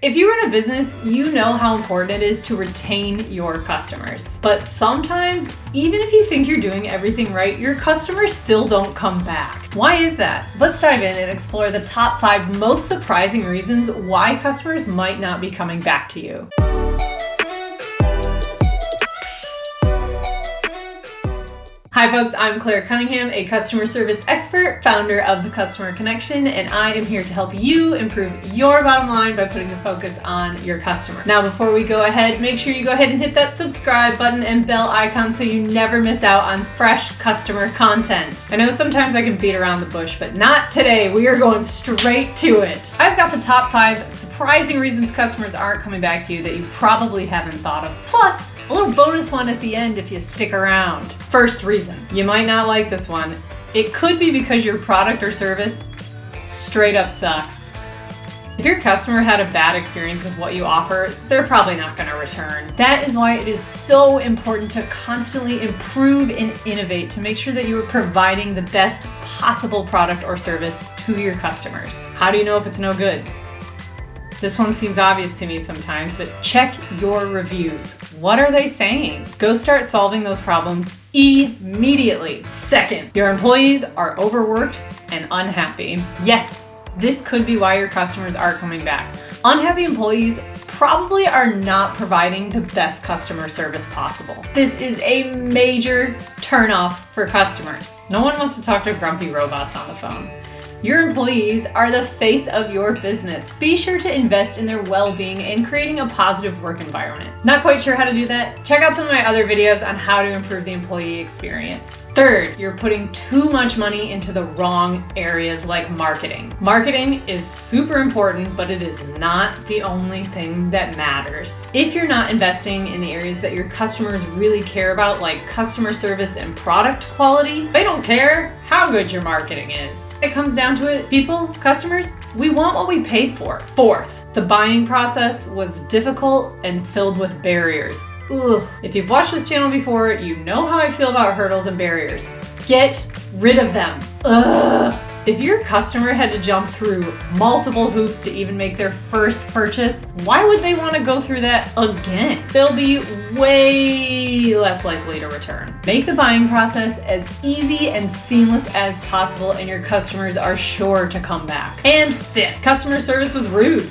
If you run a business, you know how important it is to retain your customers. But sometimes, even if you think you're doing everything right, your customers still don't come back. Why is that? Let's dive in and explore the top 5 most surprising reasons why customers might not be coming back to you. Hi folks, I'm Claire Cunningham, a customer service expert, founder of The Customer Connection, and I am here to help you improve your bottom line by putting the focus on your customer. Now, before we go ahead, make sure you go ahead and hit that subscribe button and bell icon so you never miss out on fresh customer content. I know sometimes I can beat around the bush, but not today. We are going straight to it. I've got the top 5 surprising reasons customers aren't coming back to you that you probably haven't thought of. Plus, a little bonus one at the end if you stick around. First reason, you might not like this one. It could be because your product or service straight up sucks. If your customer had a bad experience with what you offer, they're probably not going to return. That is why it is so important to constantly improve and innovate to make sure that you are providing the best possible product or service to your customers. How do you know if it's no good? This one seems obvious to me sometimes, but check your reviews. What are they saying? Go start solving those problems immediately. Second, your employees are overworked and unhappy. Yes, this could be why your customers aren't coming back. Unhappy employees probably are not providing the best customer service possible. This is a major turnoff for customers. No one wants to talk to grumpy robots on the phone. Your employees are the face of your business. Be sure to invest in their well-being and creating a positive work environment. Not quite sure how to do that? Check out some of my other videos on how to improve the employee experience. Third, you're putting too much money into the wrong areas like marketing. Marketing is super important, but it is not the only thing that matters. If you're not investing in the areas that your customers really care about, like customer service and product quality, they don't care how good your marketing is. It comes down to it, people, customers, we want what we paid for. Fourth, the buying process was difficult and filled with barriers. Ugh. If you've watched this channel before, you know how I feel about hurdles and barriers. Get rid of them. Ugh. If your customer had to jump through multiple hoops to even make their first purchase, why would they want to go through that again? They'll be way less likely to return. Make the buying process as easy and seamless as possible, and your customers are sure to come back. And fifth, customer service was rude.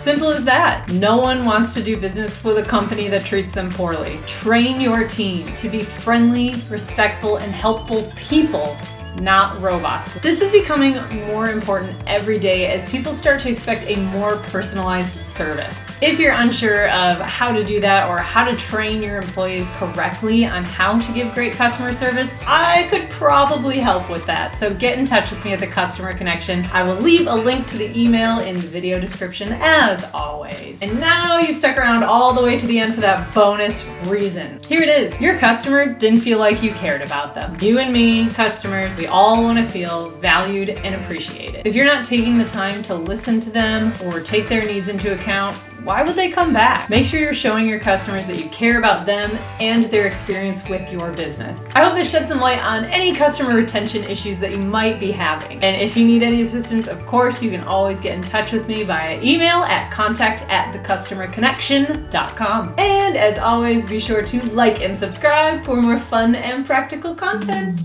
Simple as that. No one wants to do business with a company that treats them poorly. Train your team to be friendly, respectful, and helpful people, not robots. This is becoming more important every day as people start to expect a more personalized service. If you're unsure of how to do that or how to train your employees correctly on how to give great customer service, I could probably help with that. So get in touch with me at The Customer Connection. I will leave a link to the email in the video description as always. And now you've stuck around all the way to the end for that bonus reason. Here it is. Your customer didn't feel like you cared about them. You and me, customers, we all want to feel valued and appreciated. If you're not taking the time to listen to them or take their needs into account, why would they come back? Make sure you're showing your customers that you care about them and their experience with your business. I hope this shed some light on any customer retention issues that you might be having. And if you need any assistance, of course, you can always get in touch with me via email at contact@thecustomerconnection.com. And as always, be sure to like and subscribe for more fun and practical content.